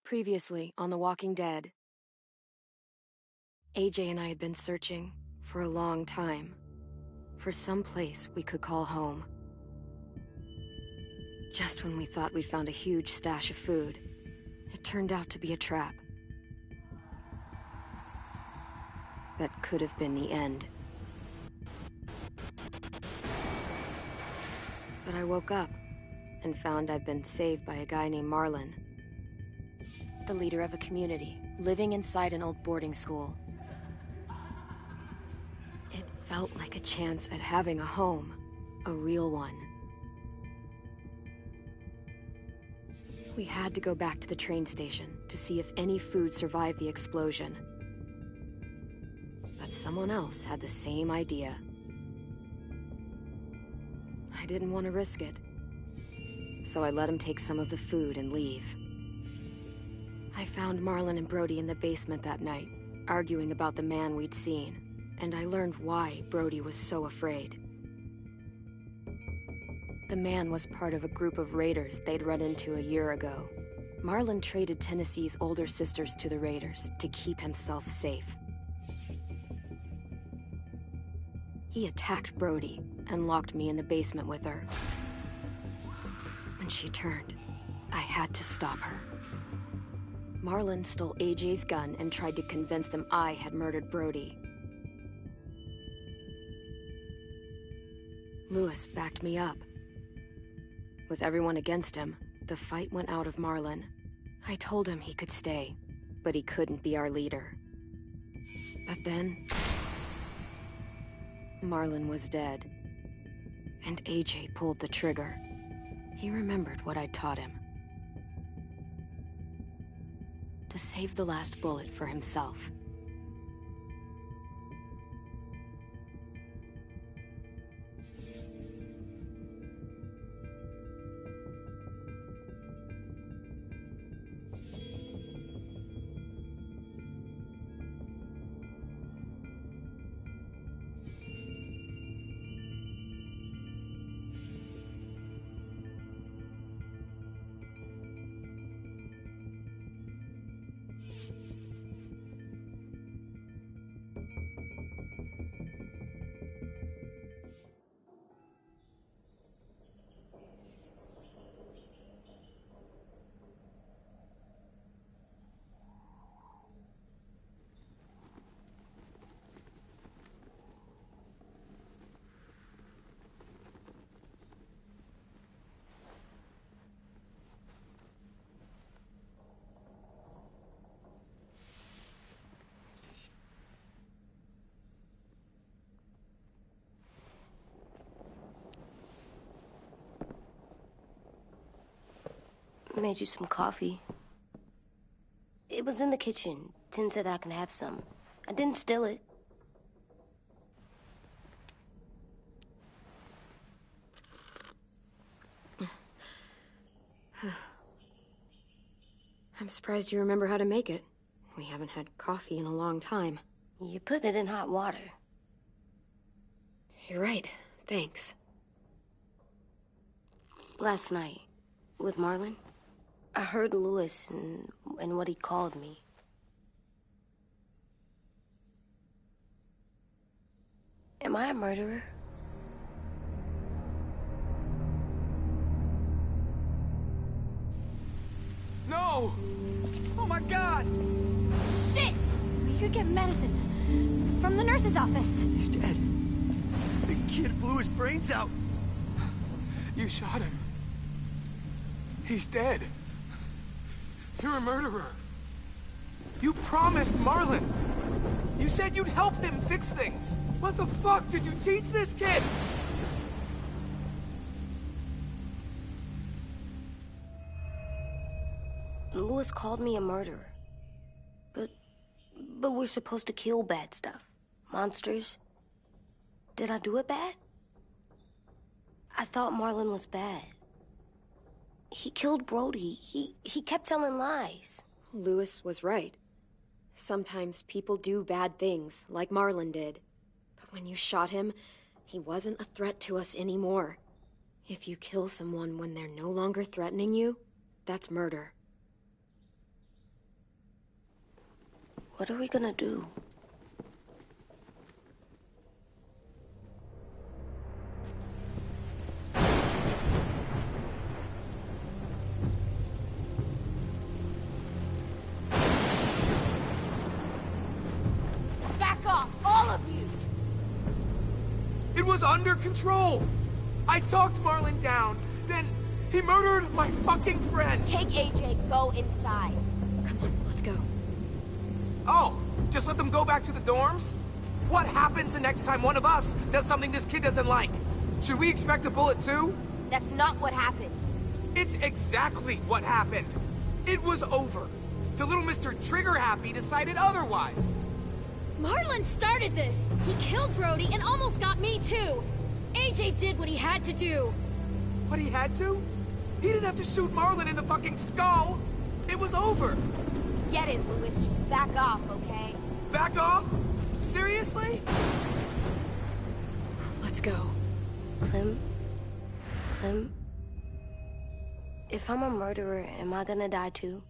Previously on The Walking Dead, AJ and I had been searching for a long time for some place we could call home. Just when we thought we'd found a huge stash of food, it turned out to be a trap. That could have been the end. But I woke up and found I'd been saved by a guy named Marlon, the leader of a community living inside an old boarding school. It felt like a chance at having a home, a real one. We had to go back to the train station to see if any food survived the explosion. But someone else had the same idea. I didn't want to risk it, so I let him take some of the food and leave. I found Marlon and Brody in the basement that night, arguing about the man we'd seen, and I learned why Brody was so afraid. The man was part of a group of raiders they'd run into a year ago. Marlon traded Tennessee's older sisters to the raiders to keep himself safe. He attacked Brody and locked me in the basement with her. When she turned, I had to stop her. Marlon stole AJ's gun and tried to convince them I had murdered Brody. Lewis backed me up. With everyone against him, the fight went out of Marlon. I told him he could stay, but he couldn't be our leader. But then, Marlon was dead, and AJ pulled the trigger. He remembered what I'd taught him. To save the last bullet for himself. I made you some coffee. It was in the kitchen. Tin said that I can have some. I didn't steal it. I'm surprised you remember how to make it. We haven't had coffee in a long time. You put it in hot water. You're right. Thanks. Last night, with Marlon, I heard Lewis and what he called me. Am I a murderer? No! Oh my God! Shit! We could get medicine from the nurse's office. He's dead. The kid blew his brains out. You shot him. He's dead. You're a murderer. You promised Marlon. You said you'd help him fix things. What the fuck did you teach this kid? Lewis called me a murderer. But we're supposed to kill bad stuff. Monsters. Did I do it bad? I thought Marlon was bad. He killed Brody. He kept telling lies. Lewis was right. Sometimes people do bad things, like Marlon did. But when you shot him, he wasn't a threat to us anymore. If you kill someone when they're no longer threatening you, that's murder. What are we gonna do? Back off, all of you! It was under control! I talked Marlon down, then he murdered my fucking friend! Take AJ, go inside. Come on, let's go. Oh, just let them go back to the dorms? What happens the next time one of us does something this kid doesn't like? Should we expect a bullet too? That's not what happened. It's exactly what happened. It was over. The little Mr. Trigger Happy decided otherwise. Marlon started this! He killed Brody and almost got me too! AJ did what he had to do! But he had to? He didn't have to shoot Marlon in the fucking skull! It was over! Get it, Louis. Just back off, okay? Back off? Seriously? Let's go. Clem? If I'm a murderer, am I gonna die too?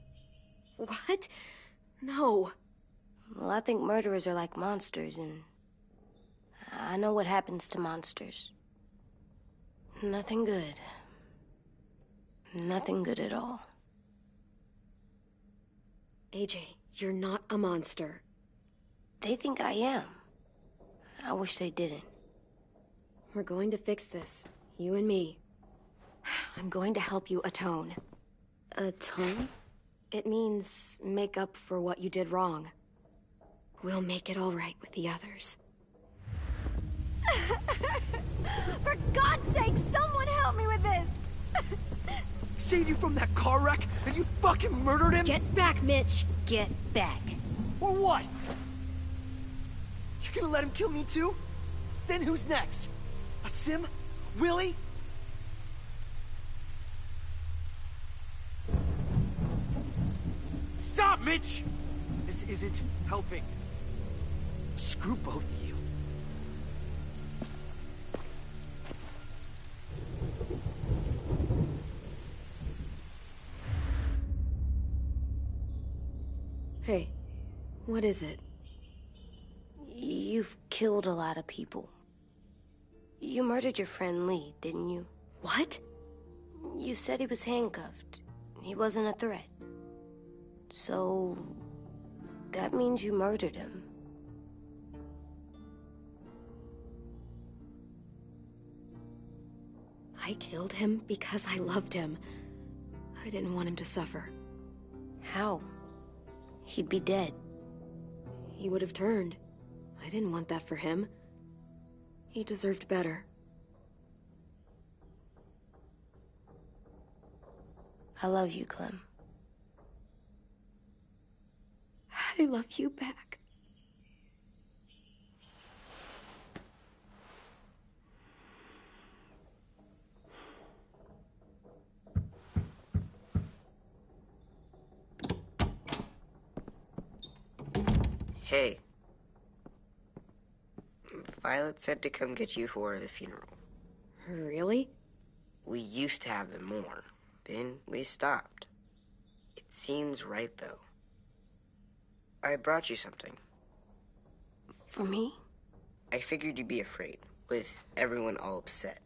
What? No. Well, I think murderers are like monsters, and I know what happens to monsters. Nothing good. Nothing good at all. AJ, you're not a monster. They think I am. I wish they didn't. We're going to fix this. You and me. I'm going to help you atone. Atone? It means make up for what you did wrong. We'll make it all right with the others. For God's sake, someone help me with this! Saved you from that car wreck, and you fucking murdered him? Get back, Mitch! Get back. Or what? You gonna let him kill me too? Then who's next? A Sim? Willie? Stop, Mitch! This isn't helping. Screw both of you. Hey, what is it? You've killed a lot of people. You murdered your friend Lee, didn't you? What? You said he was handcuffed. He wasn't a threat. So... that means you murdered him. I killed him because I loved him. I didn't want him to suffer. How? He'd be dead. He would have turned. I didn't want that for him. He deserved better. I love you, Clem. I love you back. Hey. Violet said to come get you for the funeral. Really? We used to have them more. Then we stopped. It seems right, though. I brought you something. For me? I figured you'd be afraid, with everyone all upset.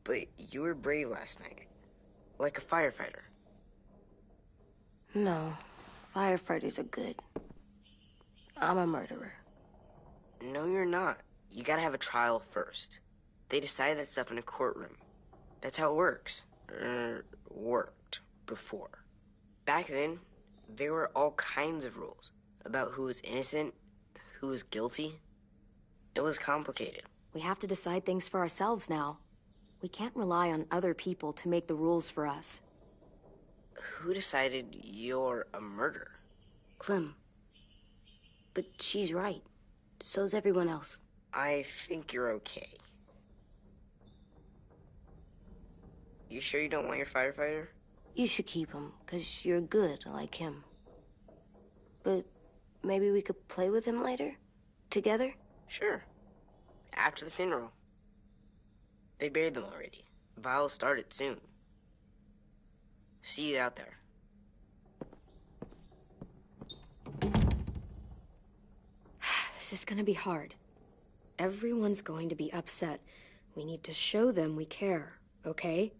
But you were brave last night. Like a firefighter. No. Firefighters are good. I'm a murderer. No, you're not. You gotta have a trial first. They decide that stuff in a courtroom. That's how it works. Worked before. Back then, there were all kinds of rules about who was innocent, who was guilty. It was complicated. We have to decide things for ourselves now. We can't rely on other people to make the rules for us. Who decided you're a murderer? Clem. But she's right. So's everyone else. I think you're okay. You sure you don't want your firefighter? You should keep him, 'cause you're good like him. But maybe we could play with him later? Together? Sure. After the funeral. They buried them already. Vile started soon. See you out there. This is gonna be hard. Everyone's going to be upset. We need to show them we care, okay?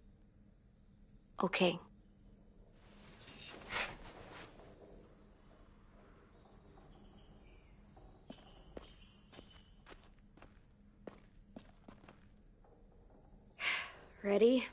Okay. Ready?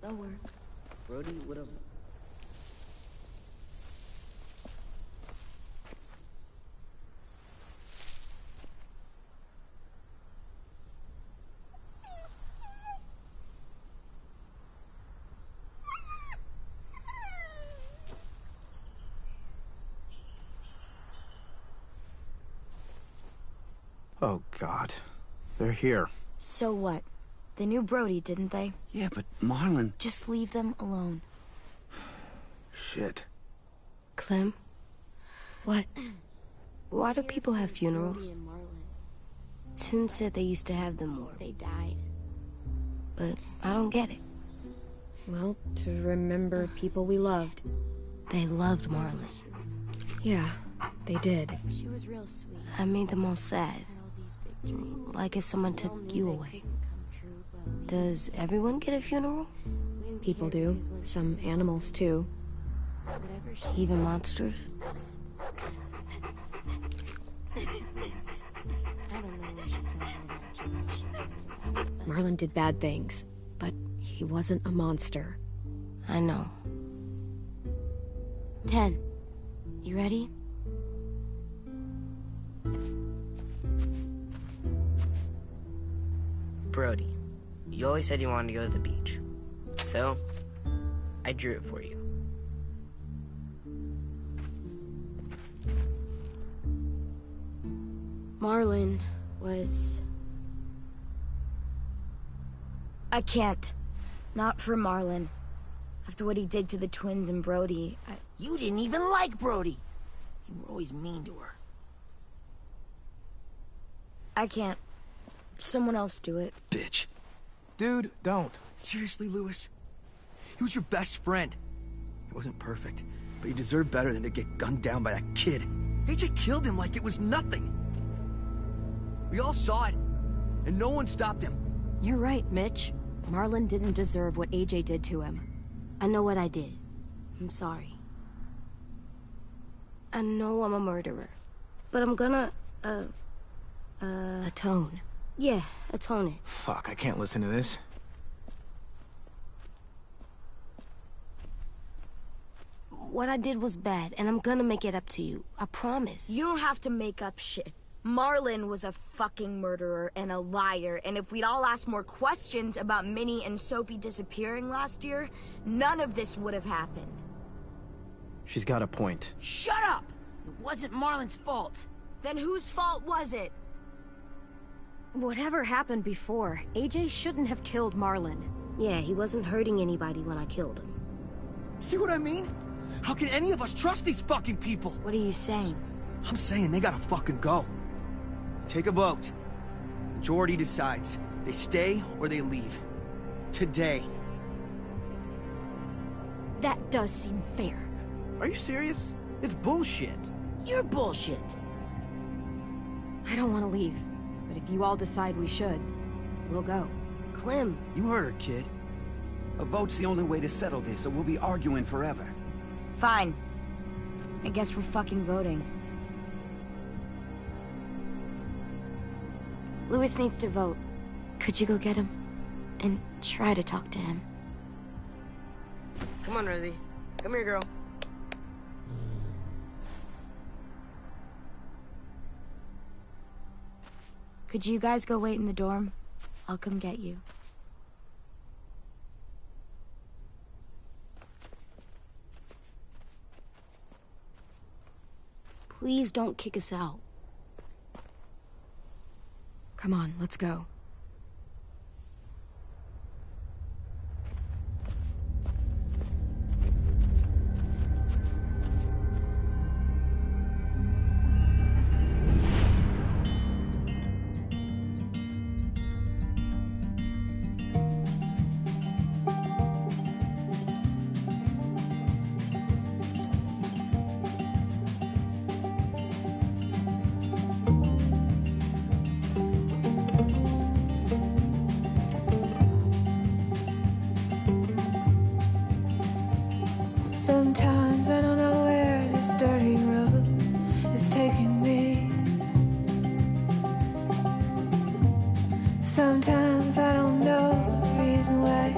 They'll work. Brody would have. Oh, God. They're here. So what? They knew Brody, didn't they? Yeah, but Marlon... Just leave them alone. Shit. Clem? What? Why do people have funerals? Brody and Marlon. Tin said they used to have them more. They died. But I don't get it. Well, to remember people we loved. They loved Marlon. Yeah, they did. She was real sweet. I made them all sad. Had all these big dreams. Like if someone took you away. Does everyone get a funeral? People do. Some animals, too. Even monsters? Marlon did bad things, but he wasn't a monster. I know. 10. You ready? Brody, you always said you wanted to go to the beach. So, I drew it for you. Marlon was... I can't. Not for Marlon. After what he did to the twins and Brody, You didn't even like Brody. You were always mean to her. I can't. Someone else do it. Bitch. Dude, don't. Seriously, Lewis? He was your best friend. He wasn't perfect, but he deserved better than to get gunned down by that kid. AJ killed him like it was nothing. We all saw it, and no one stopped him. You're right, Mitch. Marlon didn't deserve what AJ did to him. I know what I did. I'm sorry. I know I'm a murderer. But I'm gonna, Atone. yeah, atone it. Fuck, I can't listen to this. What I did was bad, and I'm gonna make it up to you. I promise. You don't have to make up shit. Marlon was a fucking murderer and a liar, and if we'd all asked more questions about Minnie and Sophie disappearing last year, none of this would have happened. She's got a point. Shut up! It wasn't Marlon's fault. Then whose fault was it? Whatever happened before, AJ shouldn't have killed Marlon. Yeah, he wasn't hurting anybody when I killed him. See what I mean? How can any of us trust these fucking people? What are you saying? I'm saying they gotta fucking go. Take a vote. Majority decides. They stay or they leave. Today. That does seem fair. Are you serious? It's bullshit. You're bullshit. I don't want to leave, but if you all decide we should, we'll go. Clem, You heard her, kid. A vote's the only way to settle this, or we'll be arguing forever. Fine. I guess we're fucking voting. Lewis needs to vote. Could you go get him? And try to talk to him. Come on, Rosie. Come here, girl. Could you guys go wait in the dorm? I'll come get you. Please don't kick us out. Come on, let's go. Sometimes I don't know where this dirty road is taking me. Sometimes I don't know the reason why.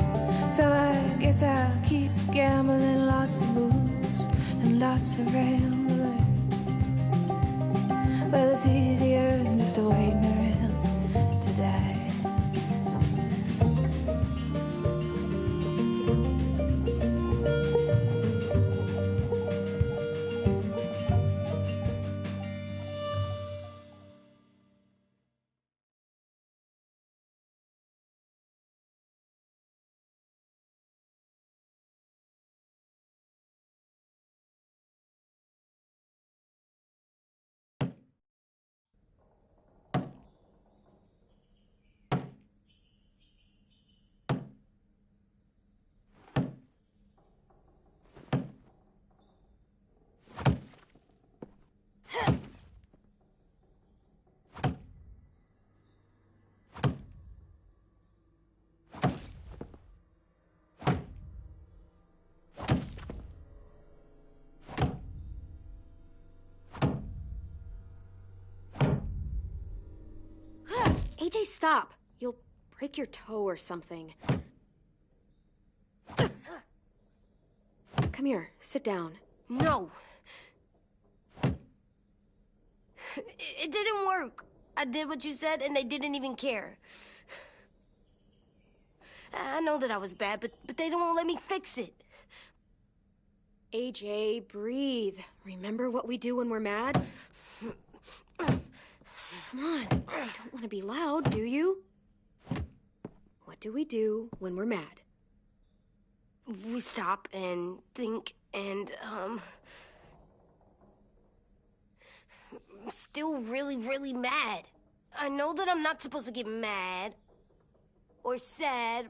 So I guess I'll keep gambling, lots of moves and lots of rambling. Well, it's easier than just waiting around to die. AJ, stop. You'll break your toe or something. Come here, sit down. No. It didn't work. I did what you said, and they didn't even care. I know that I was bad, but they don't let me fix it. AJ, breathe. Remember what we do when we're mad? Come on, you don't want to be loud, do you? What do we do when we're mad? We stop and think and, I'm still really, really mad. I know that I'm not supposed to get mad or sad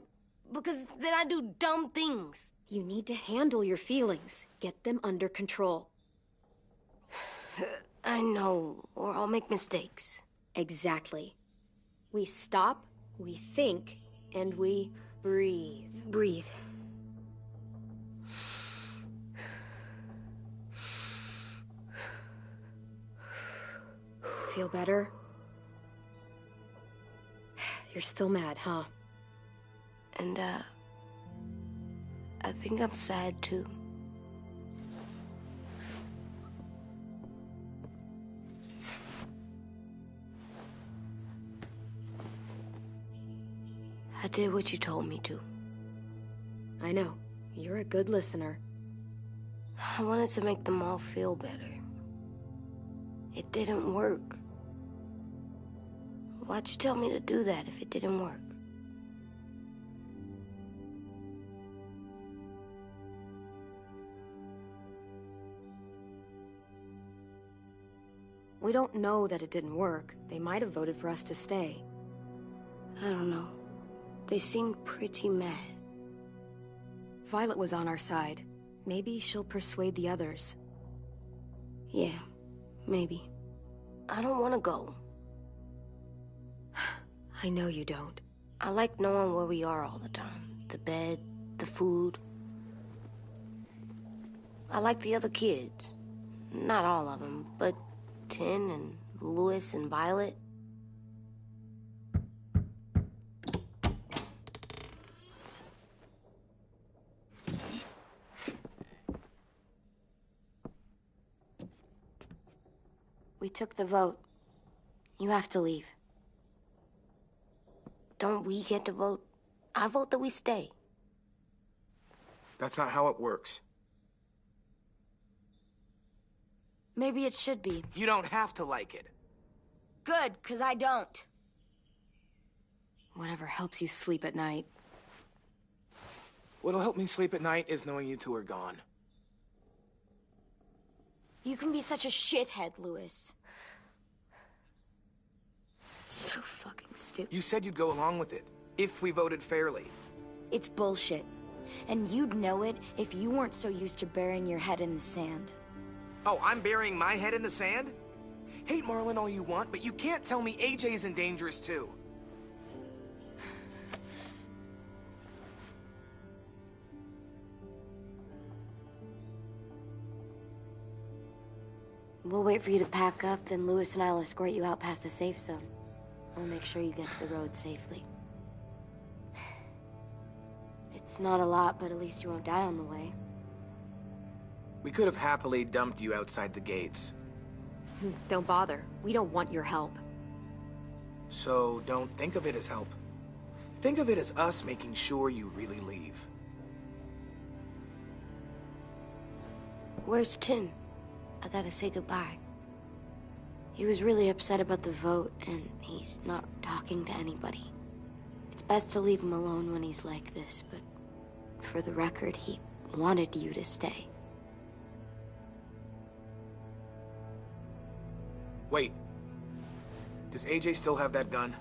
because then I do dumb things. You need to handle your feelings. Get them under control. I know, or I'll make mistakes. Exactly. We stop, we think, and we breathe. Breathe. Feel better? You're still mad, huh? And, I think I'm sad, too. I did what you told me to. I know. You're a good listener. I wanted to make them all feel better. It didn't work. Why'd you tell me to do that if it didn't work? We don't know that it didn't work. They might have voted for us to stay. I don't know. They seemed pretty mad. Violet was on our side. Maybe she'll persuade the others. Yeah, maybe. I don't want to go. I know you don't. I like knowing where we are all the time. The bed, the food. I like the other kids. Not all of them, but Tin and Louis and Violet. We took the vote. You have to leave. Don't we get to vote? I vote that we stay. That's not how it works. Maybe it should be. You don't have to like it. Good, 'cause I don't. Whatever helps you sleep at night. What'll help me sleep at night is knowing you two are gone. You can be such a shithead, Lewis. So fucking stupid. You said you'd go along with it, if we voted fairly. It's bullshit. And you'd know it if you weren't so used to burying your head in the sand. Oh, I'm burying my head in the sand? Hate Marlon all you want, but you can't tell me AJ isn't dangerous too. We'll wait for you to pack up, then Lewis and I'll escort you out past the safe zone. I'll make sure you get to the road safely. It's not a lot, but at least you won't die on the way. We could have happily dumped you outside the gates. Don't bother. We don't want your help. So don't think of it as help. Think of it as us making sure you really leave. Where's Tin? I gotta say goodbye. He was really upset about the vote, and he's not talking to anybody. It's best to leave him alone when he's like this, but for the record, he wanted you to stay. Wait. Does AJ still have that gun?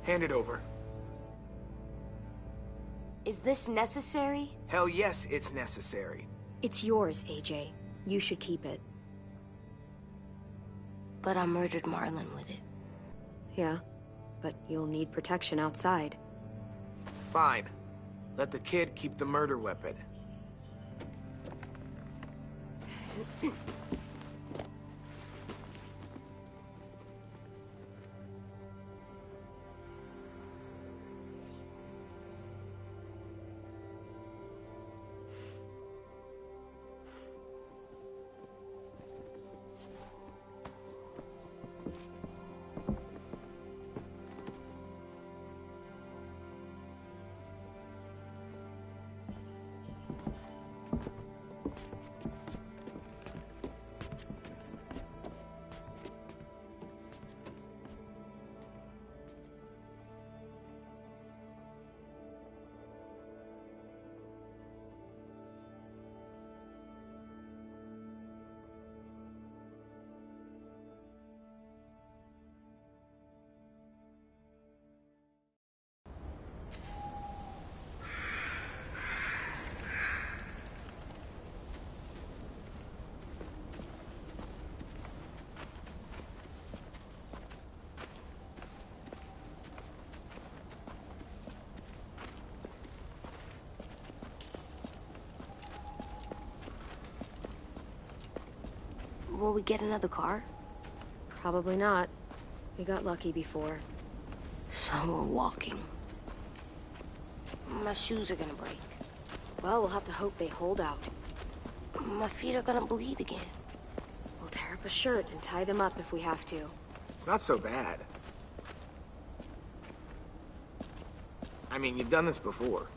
Hand it over. Is this necessary? Hell yes, it's necessary. It's yours, AJ. You should keep it. But I murdered Marlon with it. Yeah, but you'll need protection outside. Fine. Let the kid keep the murder weapon. Will we get another car? Probably not. We got lucky before. So we're walking. My shoes are gonna break. Well, we'll have to hope they hold out. My feet are gonna bleed again. We'll tear up a shirt and tie them up if we have to. It's not so bad. I mean, you've done this before.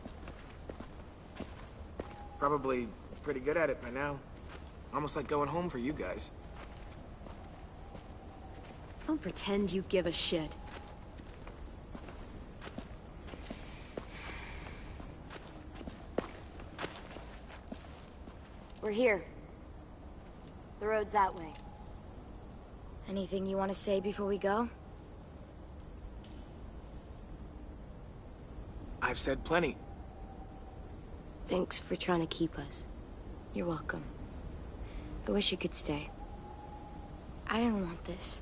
Probably pretty good at it by now. Almost like going home for you guys. Don't pretend you give a shit. We're here. The road's that way. Anything you want to say before we go? I've said plenty. Thanks for trying to keep us. You're welcome. I wish you could stay. I didn't want this.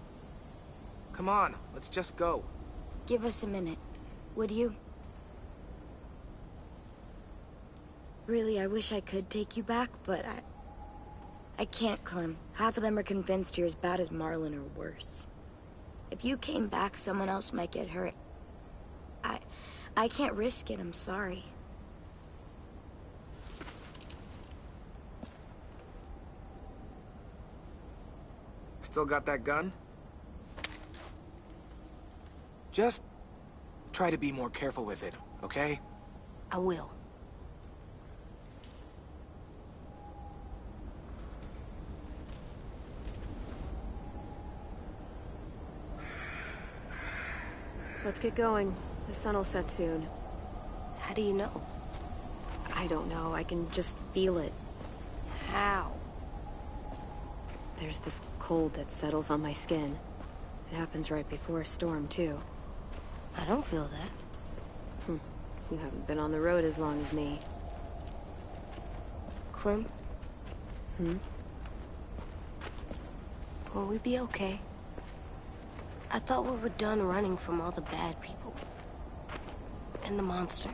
Come on, let's just go. Give us a minute, would you? Really, I wish I could take you back, but I can't, Clem. Half of them are convinced you're as bad as Marlon or worse. If you came back, someone else might get hurt. I can't risk it, I'm sorry. Still got that gun? Just try to be more careful with it, okay? I will. Let's get going. The sun will set soon. How do you know? I don't know. I can just feel it. How? There's this cold that settles on my skin. It happens right before a storm, too. I don't feel that. You haven't been on the road as long as me. Clem? Will we be okay? I thought we were done running from all the bad people. And the monsters.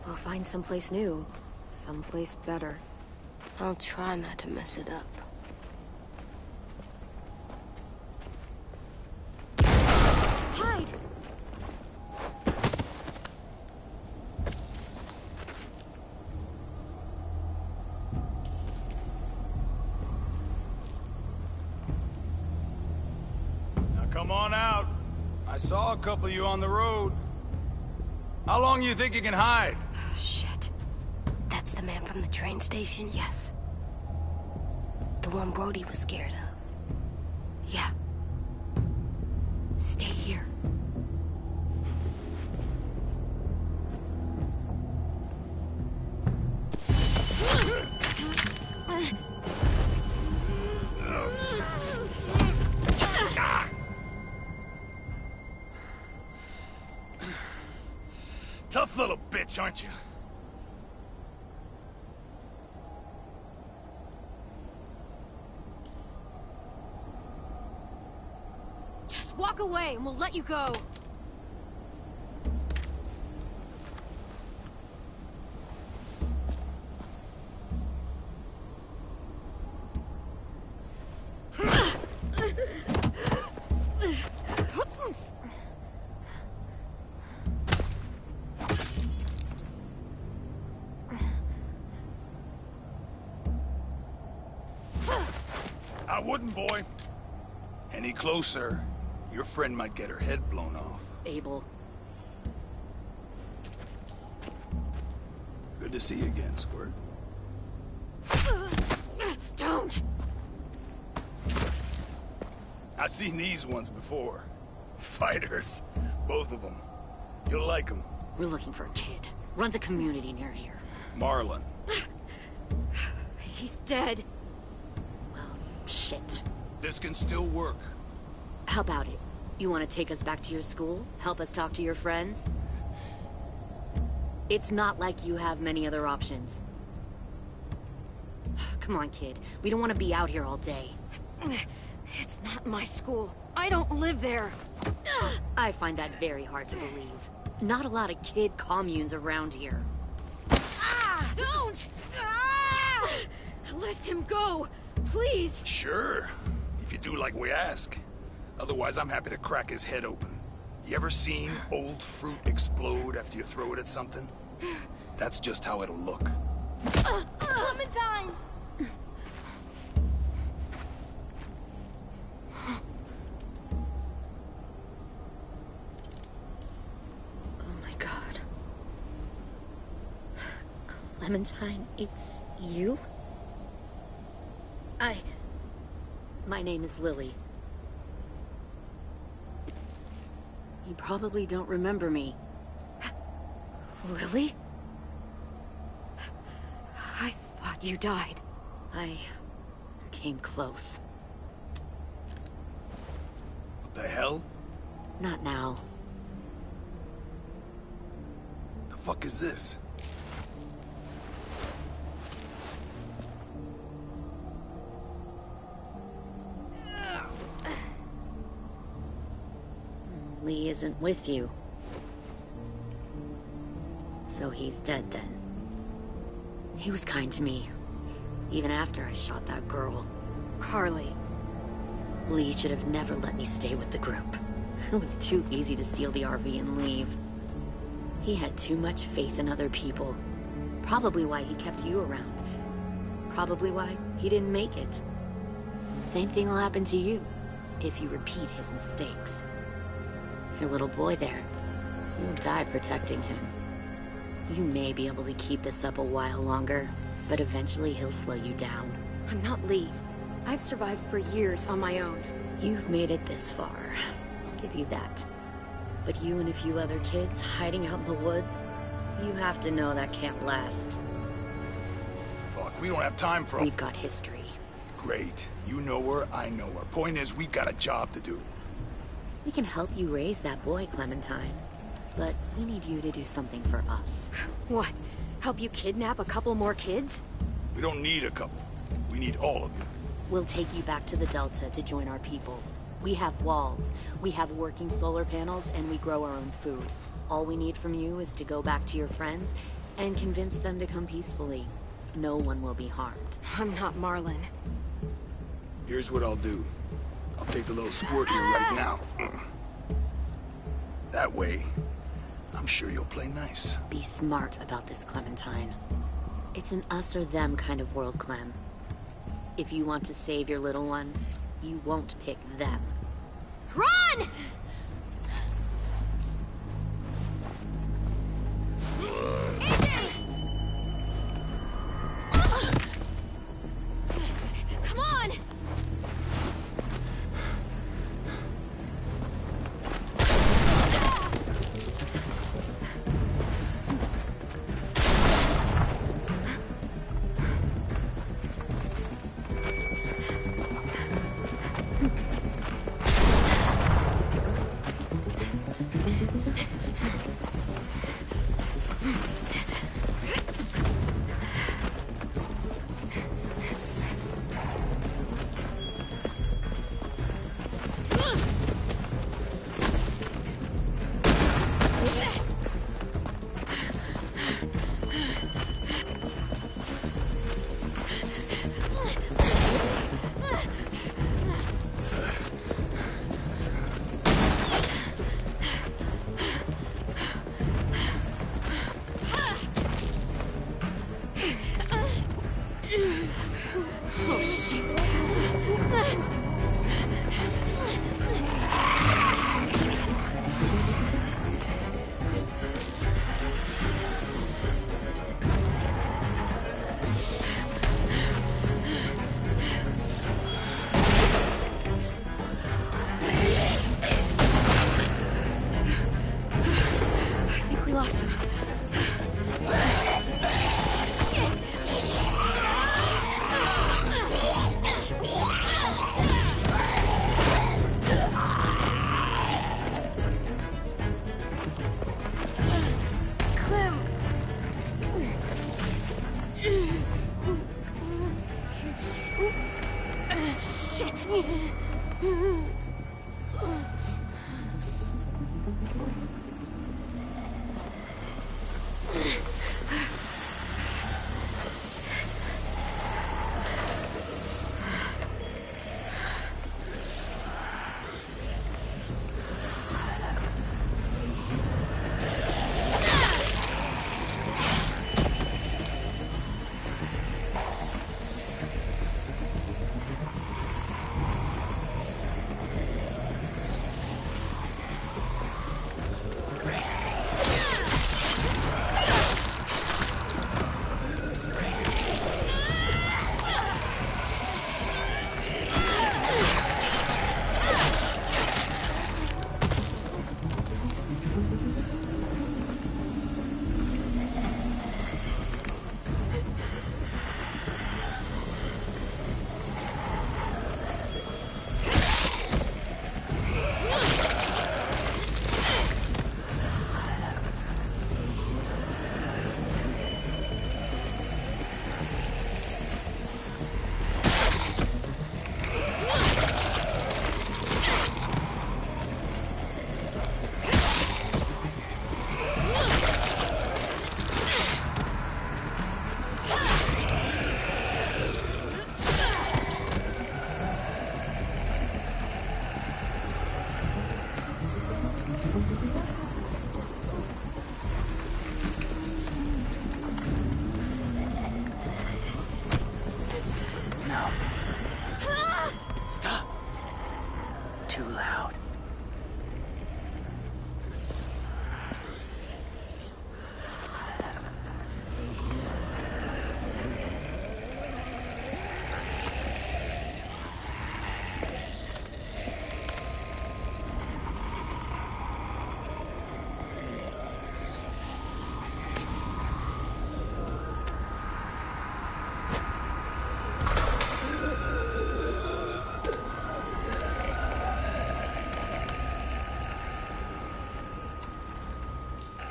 We'll find someplace new. Someplace better. I'll try not to mess it up. Hide! Now come on out. I saw a couple of you on the road. How long you think you can hide? Shit. That's the man from the train station? Yes. The one Brody was scared of. Yeah. Stay here. Tough little bitch, aren't you? Just walk away and we'll let you go. I wouldn't, boy. Any closer, your friend might get her head blown off. Abel. Good to see you again, Squirt. Don't! I've seen these ones before. Fighters. Both of them. You'll like them. We're looking for a kid. Runs a community near here. Marlon. He's dead. Well, shit. This can still work. How about it? You want to take us back to your school? Help us talk to your friends? It's not like you have many other options. Come on, kid. We don't want to be out here all day. It's not my school. I don't live there. I find that very hard to believe. Not a lot of kid communes around here. Ah! Don't! Ah! Let him go, please. Sure. If you do like we ask. Otherwise, I'm happy to crack his head open. You ever seen old fruit explode after you throw it at something? That's just how it'll look. Clementine! Oh my god. Clementine, it's you? My name is Lily. You probably don't remember me. Lily? I thought you died. I came close. What the hell? Not now. The fuck is this? Lee isn't with you. So he's dead then. He was kind to me, even after I shot that girl. Carly. Lee should have never let me stay with the group. It was too easy to steal the RV and leave. He had too much faith in other people. Probably why he kept you around. Probably why he didn't make it. Same thing will happen to you if you repeat his mistakes. Your little boy there, you'll die protecting him. You may be able to keep this up a while longer, but eventually he'll slow you down. I'm not Lee. I've survived for years on my own. You've made it this far. I'll give you that. But you and a few other kids hiding out in the woods, you have to know that can't last. Fuck, we don't have time for... We've got history. Great. You know her, I know her. Point is, we've got a job to do. We can help you raise that boy, Clementine. But we need you to do something for us. What? Help you kidnap a couple more kids? We don't need a couple. We need all of you. We'll take you back to the Delta to join our people. We have walls, we have working solar panels, and we grow our own food. All we need from you is to go back to your friends and convince them to come peacefully. No one will be harmed. I'm not Marlon. Here's what I'll do. I'll take the little squirt here right now. That way, I'm sure you'll play nice. Be smart about this, Clementine. It's an us or them kind of world, Clem. If you want to save your little one, you won't pick them. Run! AJ! Come on! Oh, shit. I think we lost him. Shit! Clem. Shit.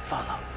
Follow.